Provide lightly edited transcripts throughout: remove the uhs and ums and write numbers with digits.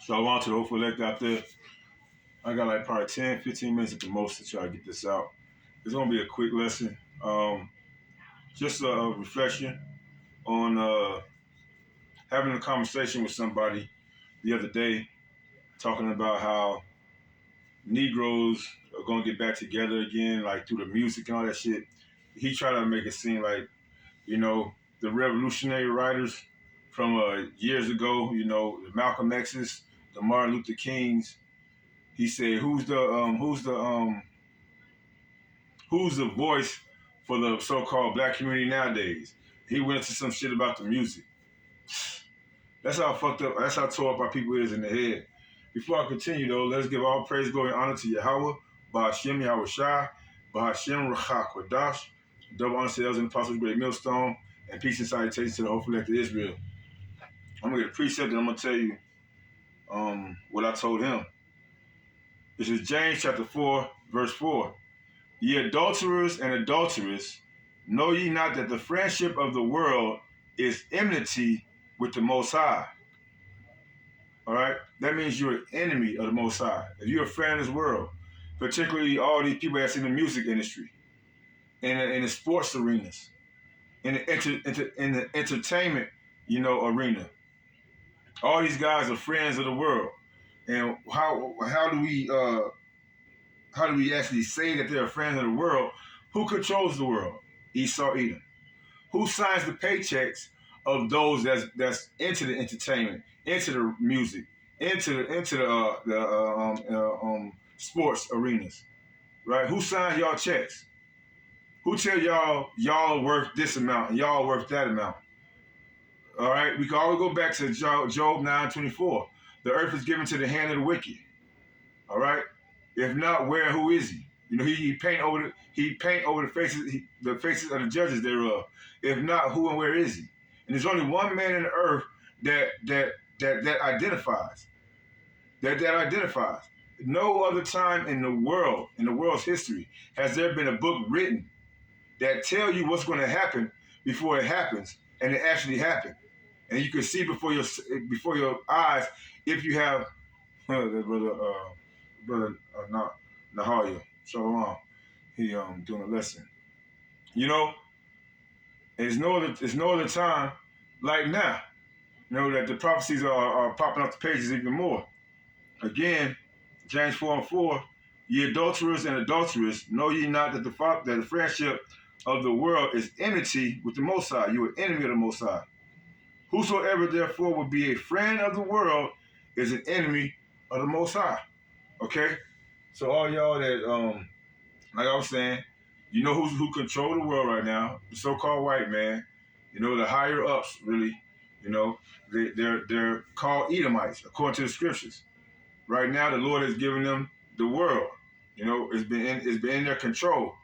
So I want to the hopeful elect out there. I got like probably 10, 15 minutes at the most to try to get this out. It's gonna be a quick lesson. Just a reflection on having a conversation with somebody the other day, talking about how Negroes are gonna get back together again, like through the music and all that shit. He tried to make it seem like, the revolutionary writers from years ago, the Malcolm X's, the Martin Luther Kings. He said, who's the voice for the so-called black community nowadays? He went into some shit about the music. That's how fucked up. That's how tore up our people is in the head. Before I continue, though, let's give all praise, glory, and honor to Yahweh, Ba'ashem Yahweh Shai, Ba'ashem Rachak Wadash, double honor to the elders and apostles, great millstone, and peace and salutations to the hopeful elect of Israel. I'm gonna get a precept and I'm gonna tell you what I told him. This is James chapter 4, verse 4. Ye adulterers and adulterers, know ye not that the friendship of the world is enmity with the Most High? All right? That means you're an enemy of the Most High. If you're a friend of this world, particularly all these people that's in the music industry, in the sports arenas, in the entertainment, arena. All these guys are friends of the world. And how do we actually say that they're friends of the world? Who controls the world? Esau, Edom. Who signs the paychecks of those that's into the entertainment, into the music, into the sports arenas, right? Who signs y'all checks? Who tell y'all are worth this amount and y'all are worth that amount? All right, we can always go back to Job 9:24. The earth is given to the hand of the wicked. All right, if not, where and who is he? He paint over the faces of the judges thereof. If not, who and where is he? And there's only one man in the earth that identifies. That identifies. No other time in the world's history, has there been a book written that tell you what's going to happen before it happens, and it actually happened. And you can see before your eyes if you have brother Nahaya Shalom. He doing a lesson. There's no other time like now. That the prophecies are popping off the pages even more. Again, James 4:4, ye adulterers and adulterers, know ye not that the friendship of the world is enmity with the Most High. You are enemy of the Most High. Whosoever therefore would be a friend of the world is an enemy of the Most High. Okay? So all y'all that, like I was saying, who control the world right now? The so-called white man. The higher ups, really. They're called Edomites, according to the scriptures. Right now, the Lord has given them the world. It's been in their control,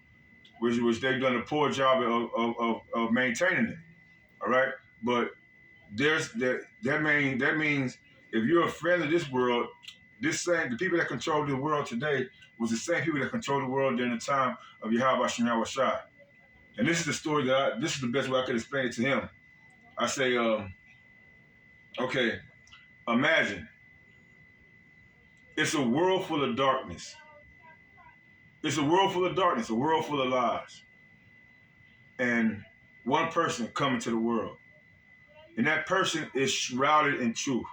which they've done a poor job of maintaining it. All right, but that means if you're a friend of this world, the people that control the world today was the same people that controlled the world during the time of Yahweh Shem Shai. And this is the story this is the best way I could explain it to him. I say, okay, imagine it's a world full of darkness. It's a world full of darkness, a world full of lies. And one person come into the world. And that person is shrouded in truth.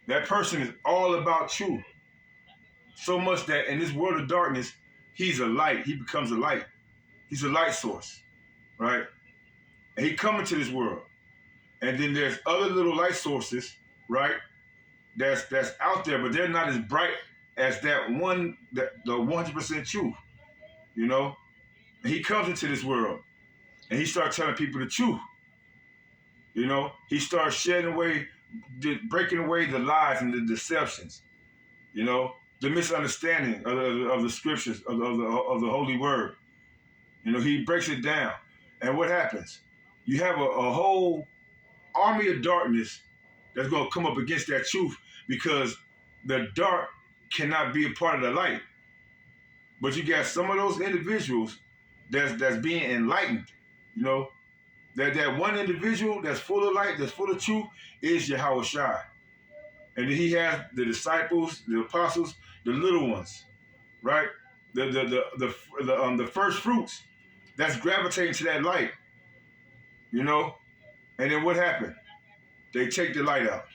That person is all about truth. So much that in this world of darkness, he's a light. He becomes a light. He's a light source, right? And he come into this world. And then there's other little light sources, right? That's out there, but they're not as bright as the 100% truth, And he comes into this world and he starts telling people the truth. He starts shedding away, breaking away the lies and the deceptions, the misunderstanding of the scriptures, of the holy word. He breaks it down. And what happens? You have a whole army of darkness that's going to come up against that truth because the dark cannot be a part of the light. But you got some of those individuals that's being enlightened, That one individual that's full of light, that's full of truth, is Yahweh Shai. And then he has the disciples, the apostles, the little ones, right? The first fruits that's gravitating to that light, you know. And then what happened? They take the light out.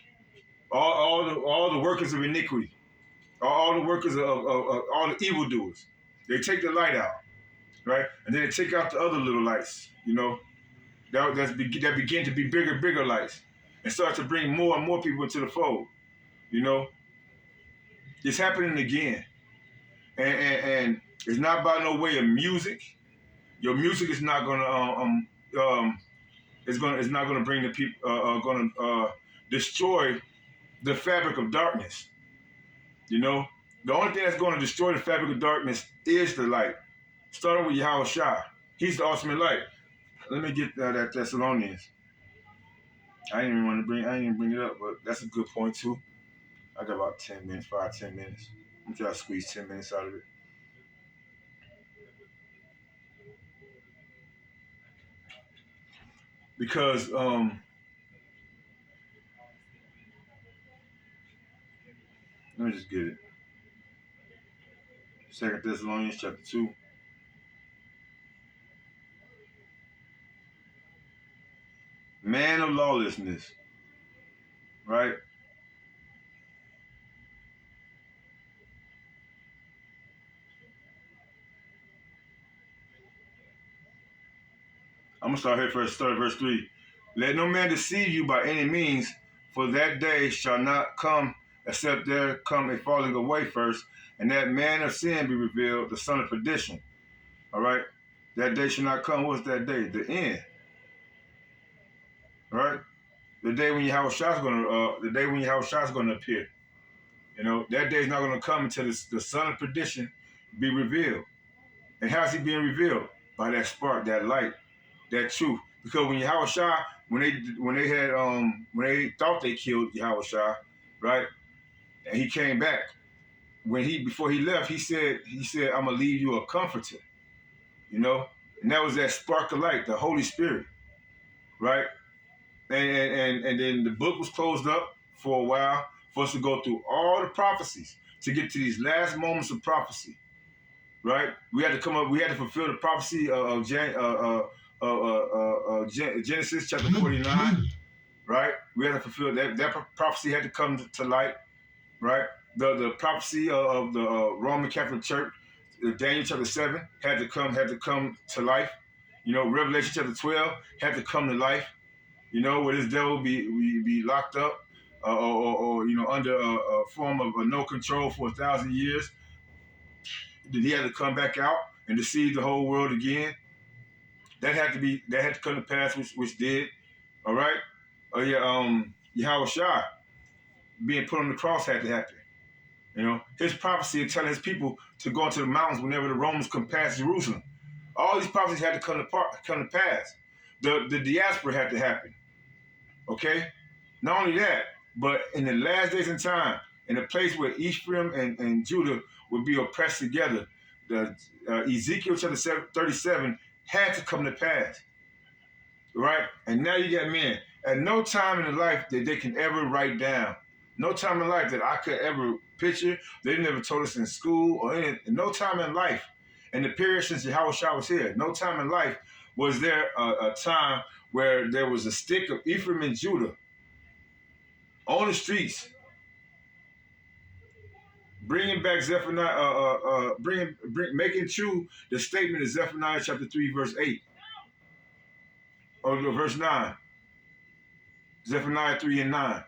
All the workers of iniquity, all the workers of all the evildoers, they take the light out, right? And then they take out the other little lights, you know, that begin to be bigger lights, and start to bring more and more people into the fold, you know. It's happening again, and it's not by no way of music. Your music is not gonna it's not gonna bring the people gonna destroy the fabric of darkness. You know, the only thing that's going to destroy the fabric of darkness is the light. Starting with Yahweh Shai. He's the ultimate light. Let me get that Thessalonians. I didn't even bring it up, but that's a good point too. I got about 10 minutes, 5-10 minutes. I'm trying to squeeze 10 minutes out of it. Because let me just get it. 2 Thessalonians chapter 2. Man of lawlessness, right? I'm gonna start here first. Start at verse 3. Let no man deceive you by any means, for that day shall not come except there come a falling away first, and that man of sin be revealed, the son of perdition. All right, that day shall not come. What's that day? The end. All right, the day when Yahweh Shai is gonna appear. You know, that day is not gonna come until the son of perdition be revealed. And how's he being revealed? By that spark, that light, that truth. Because when Yahweh Shai, when they thought they killed Yahweh Shai, right, and he came back, before he left, he said, I'm gonna leave you a comforter, you know, and that was that spark of light, the Holy Spirit, right, and then the book was closed up for a while for us to go through all the prophecies to get to these last moments of prophecy, right? We had to fulfill the prophecy of Genesis chapter 49, right? We had to fulfill that prophecy had to come to light, right? The prophecy of the Roman Catholic Church, Daniel chapter 7 had to come to life. You know, Revelation chapter 12 had to come to life. You know, where this devil be locked up or you know, under a form of no control for 1,000 years. Then he had to come back out and deceive the whole world again. That had to come to pass, which did. All right. Oh yeah. Yahweh Shai being put on the cross had to happen. You know, his prophecy of telling his people to go into the mountains whenever the Romans come past Jerusalem. All these prophecies had to come to pass. The diaspora had to happen. Okay? Not only that, but in the last days and time, in a place where Ephraim and Judah would be oppressed together, the Ezekiel chapter 37 had to come to pass. Right? And now you got men. At no time in their life that they can ever write down. No time in life that I could ever picture. They never told us in school or in no time in life. In the period since Yahweh Shai was here, no time in life was there a time where there was a stick of Ephraim and Judah on the streets, bringing back Zephaniah, making true the statement of Zephaniah chapter 3, verse 8, or verse 9. Zephaniah 3 and 9.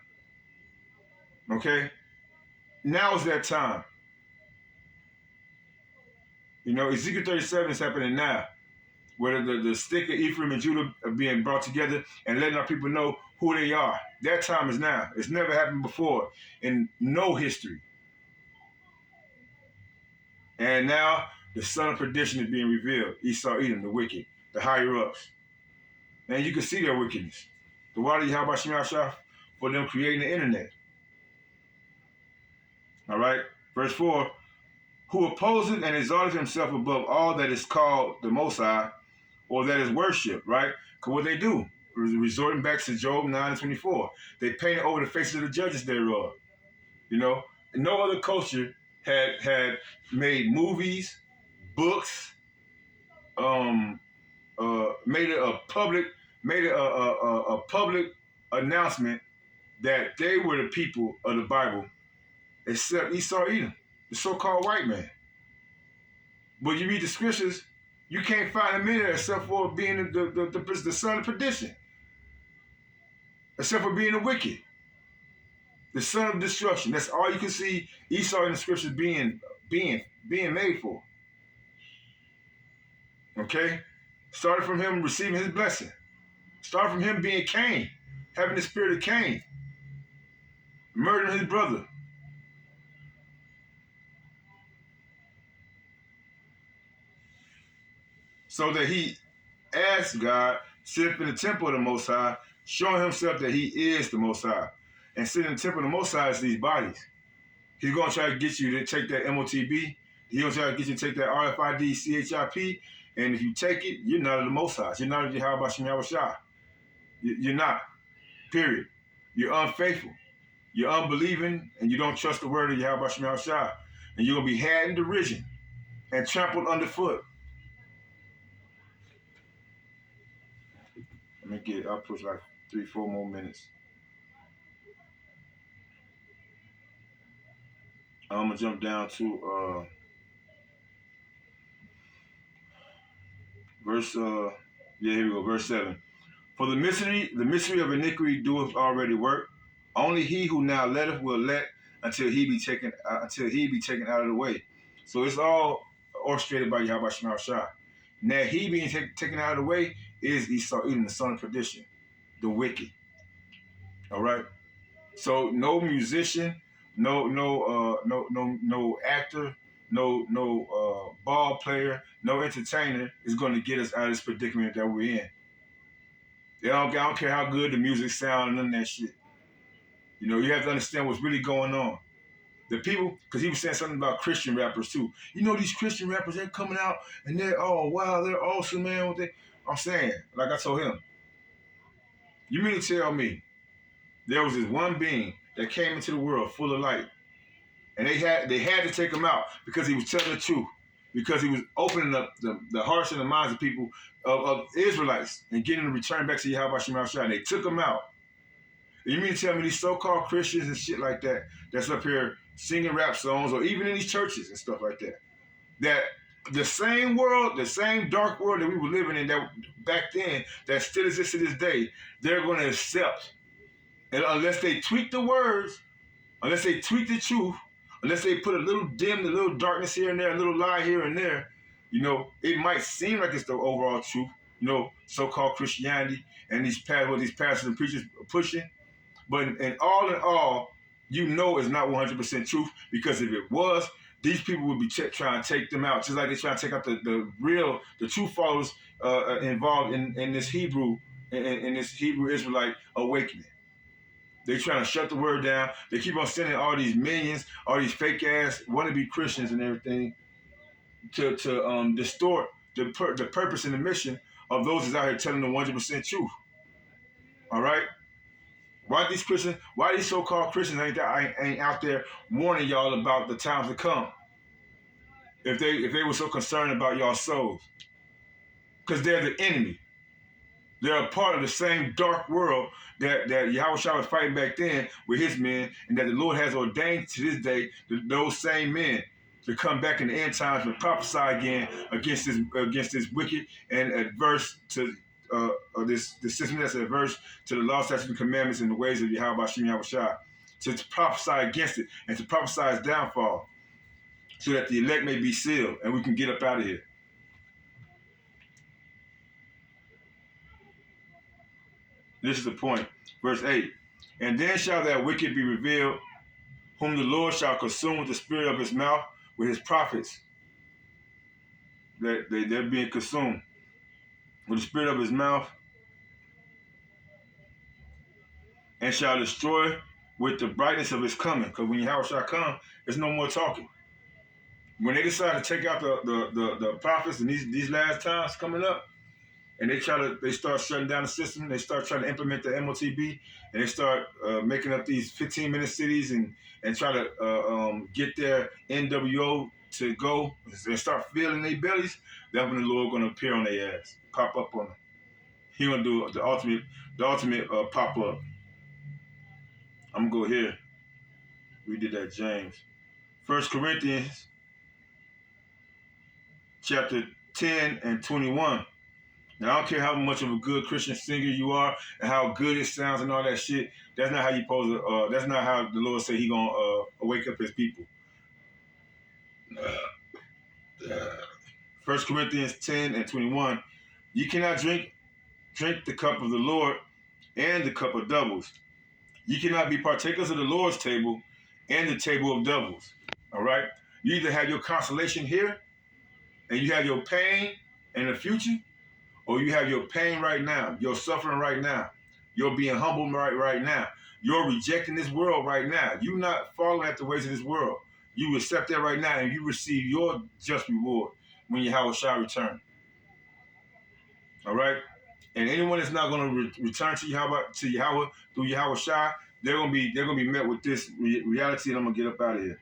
Okay? Now is that time. You know, Ezekiel 37 is happening now, where the stick of Ephraim and Judah are being brought together and letting our people know who they are. That time is now. It's never happened before in no history. And now the son of perdition is being revealed. Esau, Edom, the wicked, the higher ups. And you can see their wickedness. The water Yahweh Shai for them creating the internet. All right? Verse 4, who opposes and exalts himself above all that is called the Most High, or that is worship, right? Because what they do, resorting back to Job 9 and 24, they painted over the faces of the judges thereof. You know, no other culture had made movies, books, made it a public, made it a public announcement that they were the people of the Bible, except Esau Edom, the so-called white man. But you read the scriptures, you can't find him in there except for being the son of perdition, except for being the wicked, the son of destruction. That's all you can see Esau in the scriptures being made for. Okay? Started from him receiving his blessing. Started from him being Cain, having the spirit of Cain, murdering his brother. So that he asked God, sit up in the temple of the Most High, showing himself that he is the Most High. And sitting in the temple of the Most High is these bodies. He's going to try to get you to take that MOTB. He's going to try to get you to take that RFID, CHIP. And if you take it, you're not of the Most High. You're not of Yahweh Shem Yahushua. You're not. Period. You're unfaithful. You're unbelieving, and you don't trust the word of Yahweh Shem Yahushua. And you're going to be had in derision and trampled underfoot. I'll push like 3-4 more minutes. I'm going to jump down to verse 7. For the mystery of iniquity doeth already work. Only he who now letteth will let until he be taken out of the way. So it's all orchestrated by Yahweh Shem Yahushua. Now he being taken out of the way is Esau Edom, the son of perdition, the wicked. All right. So no musician, no actor, no ball player, no entertainer is going to get us out of this predicament that we're in. I don't care how good the music sounds and none of that shit. You know, you have to understand what's really going on. The people, because he was saying something about Christian rappers too. You know, these Christian rappers, they're coming out and they're, oh, wow, they're awesome, man. What I'm saying, like I told him, you mean to tell me there was this one being that came into the world full of light, and they had to take him out because he was telling the truth, because he was opening up the hearts and the minds of people, of Israelites, and getting them to return back to Yahweh Shem Yahushua, and they took him out. And you mean to tell me these so-called Christians and shit like that, that's up here singing rap songs, or even in these churches and stuff like that, that the same world, the same dark world that we were living in that back then, that still exists to this day, they're going to accept. And unless they tweak the words, unless they tweak the truth, unless they put a little darkness here and there, a little lie here and there, you know, it might seem like it's the overall truth, you know, so-called Christianity and these pastors and preachers are pushing. But in all, you know it's not 100% truth, because if it was, these people would be trying to take them out, just like they're trying to take out the true followers involved in this Hebrew Israelite awakening. They're trying to shut the word down. They keep on sending all these minions, all these fake ass wannabe Christians and everything to distort the purpose and the mission of those that's out here telling the 100% truth. All right. Why these so-called Christians ain't out there warning y'all about the times to come? If they were so concerned about y'all's souls, because they're the enemy. They're a part of the same dark world that Yahushua was fighting back then with his men, and that the Lord has ordained to this day those same men to come back in the end times and prophesy again against this wicked and adverse to this system that's adverse to the law, statutes, and commandments and the ways of Yahweh Shem Yahushua, to prophesy against it and to prophesy its downfall, so that the elect may be sealed and we can get up out of here. This is the point. Verse 8. And then shall that wicked be revealed, whom the Lord shall consume with the spirit of his mouth, with his prophets. They're being consumed with the spirit of his mouth, and shall destroy with the brightness of his coming. Because when Yahweh shall come, there's no more talking. When they decide to take out the prophets in these last times coming up, and they start shutting down the system. They start trying to implement the MOTB, and they start making up these 15-minute cities and try to get their NWO to go and start feeling their bellies. That's when the Lord gonna appear on their ass, pop up on them. He gonna do the ultimate pop up. I'm gonna go here. We did that, James. 1 Corinthians chapter 10 and 21. Now, I don't care how much of a good Christian singer you are and how good it sounds and all that shit. That's not how you pose it. That's not how the Lord said he gonna wake up his people. 1 Corinthians 10 and 21. You cannot drink the cup of the Lord and the cup of devils. You cannot be partakers of the Lord's table and the table of devils. All right? You either have your consolation here and you have your pain in the future, or you have your pain right now, your suffering right now, you're being humbled right now, you're rejecting this world right now, you're not following after the ways of this world. You accept that right now and you receive your just reward when Yahweh shall return. All right? And anyone that's not going to return to Yahweh through Yahweh Shai, they're gonna be met with this reality, and I'm gonna get up out of here.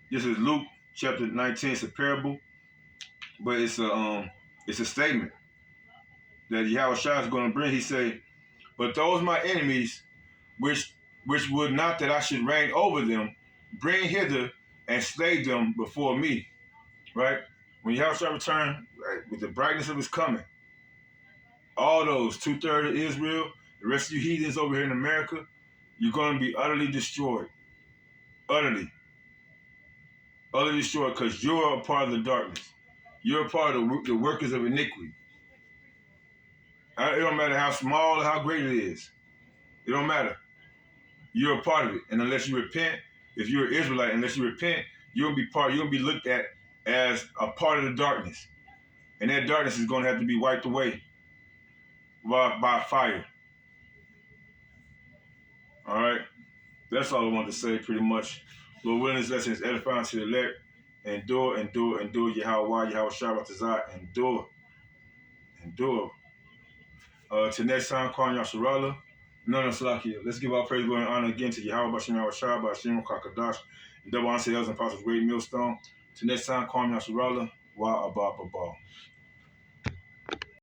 This is Luke chapter 19. It's a parable, but it's a statement that Yahweh Shai is going to bring. He say, "But those my enemies, which would not that I should reign over them, bring hither and slay them before me." Right? When Yahweh Shai return, right, with the brightness of his coming, all those 2/3 of Israel, the rest of you heathens over here in America, you're going to be utterly destroyed. Utterly destroyed, because you're a part of the darkness. You're a part of the workers of iniquity. It don't matter how small or how great it is. It don't matter. You're a part of it. And unless you repent, if you're an Israelite, unless you repent, you're going to be looked at as a part of the darkness. And that darkness is going to have to be wiped away by fire. All right? That's all I wanted to say, pretty much. Lord willing, this lesson is edifying to the elect. Endure, Yahweh Shai Batazah. Endure. Till next time, Kwan Yasharala. No, Salakia. Let's give our praise, glory, and honor again to Yahweh Bashem Yahweh Shai, Bashem Kakadash, and double honor to the elders and apostles, great millstone. Till next time, Kwan Yasharala. Wa Abba Babal.